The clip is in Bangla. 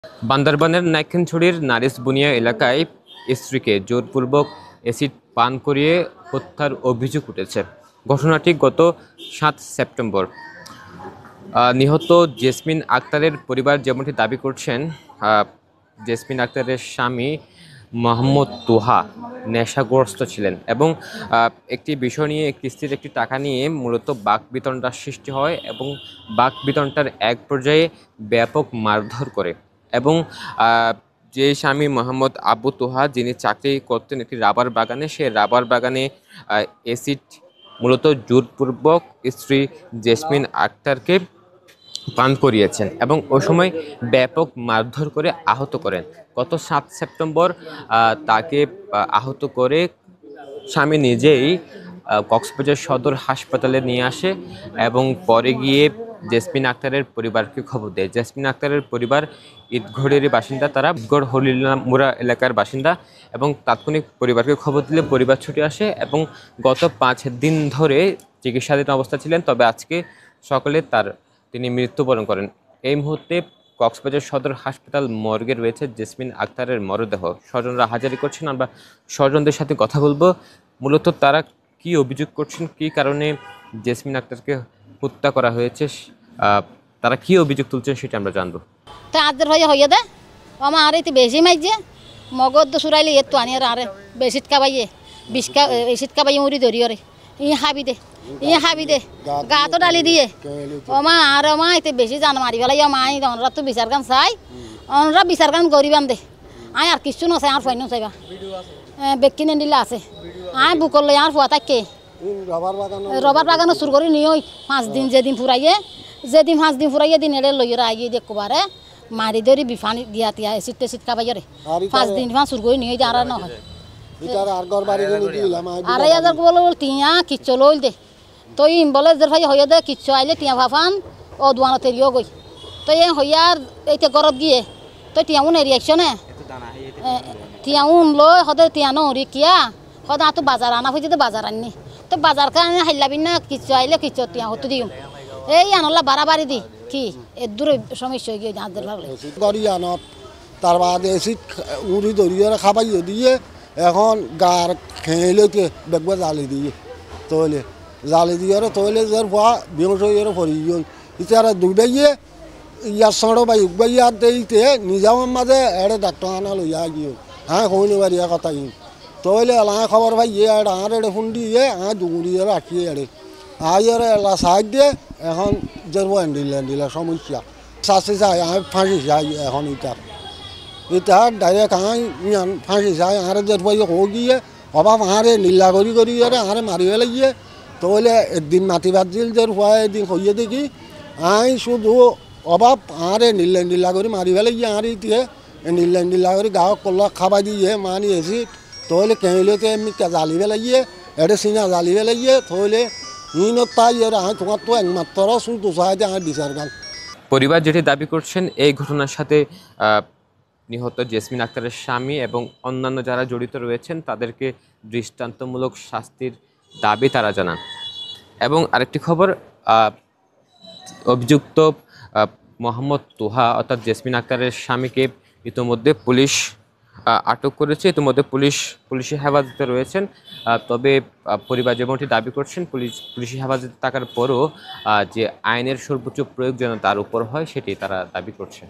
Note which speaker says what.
Speaker 1: বান্দরবানের নাইক্ষ্যংছড়ির নারিস বুনিয়া এলাকায় স্ত্রীকে জোরপূর্বক অ্যাসিড পান করিয়ে হত্যার অভিযোগ উঠেছে। ঘটনাটি গত ৭ সেপ্টেম্বর। নিহত জেসমিন আক্তারের পরিবার যেমনটি দাবি করছেন, জেসমিন আক্তারের স্বামী মোহাম্মদ তোহা নেশাগ্রস্ত ছিলেন এবং একটি বিষয় নিয়ে কিস্তির একটি টাকা নিয়ে মূলত বাকবিতণ্ডার সৃষ্টি হয় এবং বাকবিতণ্ডার এক পর্যায়ে ব্যাপক মারধর করে এবং যে স্বামী মোহাম্মদ আবু তোহা, যিনি চাকরি করতেন একটি রাবার বাগানে, সে রাবার বাগানে অ্যাসিড মূলত জোরপূর্বক স্ত্রী জেসমিন আক্তারকে পান করিয়েছেন এবং ওই সময় ব্যাপক মারধর করে আহত করেন। গত ৭ সেপ্টেম্বর তাকে আহত করে স্বামী নিজেই কক্সবাজার সদর হাসপাতালে নিয়ে আসে এবং পরে গিয়ে জেসমিন আক্তারের পরিবারকে খবর দেয়। জেসমিন আক্তারের পরিবার ঈদগড়ের বাসিন্দা, তারা ঈদগড় হলিলামুরা এলাকার বাসিন্দা এবং তাৎক্ষণিক পরিবারকে খবর দিলে পরিবার ছুটে আসে এবং গত ৫ দিন ধরে চিকিৎসাধীন অবস্থা ছিলেন। তবে আজকে সকালে তিনি মৃত্যুবরণ করেন। এই মুহূর্তে কক্সবাজার সদর হাসপাতাল মর্গে রয়েছে জেসমিন আক্তারের মরদেহ। স্বজনরা হাজারি করছেন, আমরা স্বজনদের সাথে কথা বলবো। মূলত তারা কি অভিযোগ করছেন, কি কারণে জেসমিন আক্তারকে হত্যা করা হয়েছে, তারা কি অভিযোগ তুলছেন সেটা আমরা জানবো।
Speaker 2: তো আদের হইয়া দে আমার আর এতে বেশি মাইছে মগদ সুরাইলে এত আনি আর বেশি খাবাইয়ে এসিট খাবাইয়ে মুড়ি ধরি ওরে ই হাবি দে গা তো ডালি দিয়ে ওমা আর মা এতে বেশি জান মারি ফেলাই মাই ওনরা তো বিচার গান চাই, ওনরা বিচার গান গরিবান দে আয় আর কিছু নছে আর ফাইন চাইবা বেকিন দিলে আছে আয় বুকর লই আর ফুয়া তাকে রবার বাগানো চুর করে নিয়ে 5 দিন যেদিন ফুরাইয়ে 5 দিন ফুরাইয়ে দিন এড়ে লইরা আইয়ে দেখবারে মারি ধরি বিফানি দিয়া তিয়া এসিড টেসিড খাবাইরে 5 দিন চুর করে নিয়ে যা আর নহয় আড়াই হাজার বলে টিয়া কিচ্ছু লইল দে তো ইম বলে যে ভাই হইয়া দে কিচ্ছু আইলে টিয়া ভাফান ও দোয়ানো তেলিও গই তো এই হইয়ার এইতে গরত গিয়ে তো টিয়া উন রিয়াকশনে টিয়া উন লই সদে টিয়া নরি কিয়া সদা তো বাজার আনা হয়েছে তো বাজার আননি তো বাজার কানে হাইলাবি না কিচ্ছু আইলে কিচ্ছু টিয়া হতো দিম এই আনলা বাড়াবাড়ি দি কি এ দূরে সমস্যা হয়ে গিয়ে যাদের ভাবলে
Speaker 3: গড়ি আনত তার বাদে এসিড উড়ি ধরিয়ে খাবাইয়ে দিয়ে এখন গার খেয়ে লইতে বেগবা জালি দিয়ে জালি দিয়ে তৈলে যার ভা বেহস হয়ে ফরি ইতারা দুবাইয়ে ইয়ার সড়ো বাই উবাইয়া দিতে নিজাম মাঝে এড়ে ডাক্তার আনা লইয়া গিয়ে হ্যাঁ কইনি বাড়িয়া কথা তৈলে এলা খবর ভাই ইয়ে এড়ে আর এড়ে ফুন্ডি ইয়ে হ্যাঁ দুগুড়ি রাখিয়ে এড়ে আইয়ারে এলা সাইড দিয়ে এখন যারবো এন্ডিলা সমস্যা শাস্তি চাই আমি ফাঁসি চাই এখন এটা ডাইরেক্ট আই ফাঁসি চাই আর যারবো গিয়ে অভাব আরে নীলা করি আরে মারি লাগিয়ে তৈলে একদিন মাতিবার দিল যে হওয়া একদিন হইয়ে দেখি আই শুধু অভাব আরে নীলা করে মারি লাগিয়ে আর ইতিয়ে নীলা করে গাঁও কল্লা খাবাই দিয়ে মানি এসি তৈলে কেঁলেতে এমনি জালি লাগিয়ে এটা চিনা জালি লাগিয়ে তৈলে তাই আয় তোমার তো একমাত্র শুধু চাইতে আর বিচার গান।
Speaker 1: পরিবার যেটি দাবি করছেন, এই ঘটনার সাথে নিহত জেসমিন আক্তারের স্বামী এবং অন্যান্য যারা জড়িত রয়েছেন তাদেরকে দৃষ্টান্তমূলক শাস্তির দাবি তারা জানান। এবং আরেকটি খবর, অভিযুক্ত মোহাম্মদ তোহা অর্থাৎ জেসমিন আক্তারের স্বামীকে ইতিমধ্যে পুলিশ আটক করেছে, ইতিমধ্যে পুলিশি হেফাজতে রয়েছেন। তবে পরিবার যেমনটি দাবি করছেন, পুলিশি হেফাজতে থাকার পরও যে আইনের সর্বোচ্চ প্রয়োগ যেন তার উপর হয় সেটি তারা দাবি করছেন।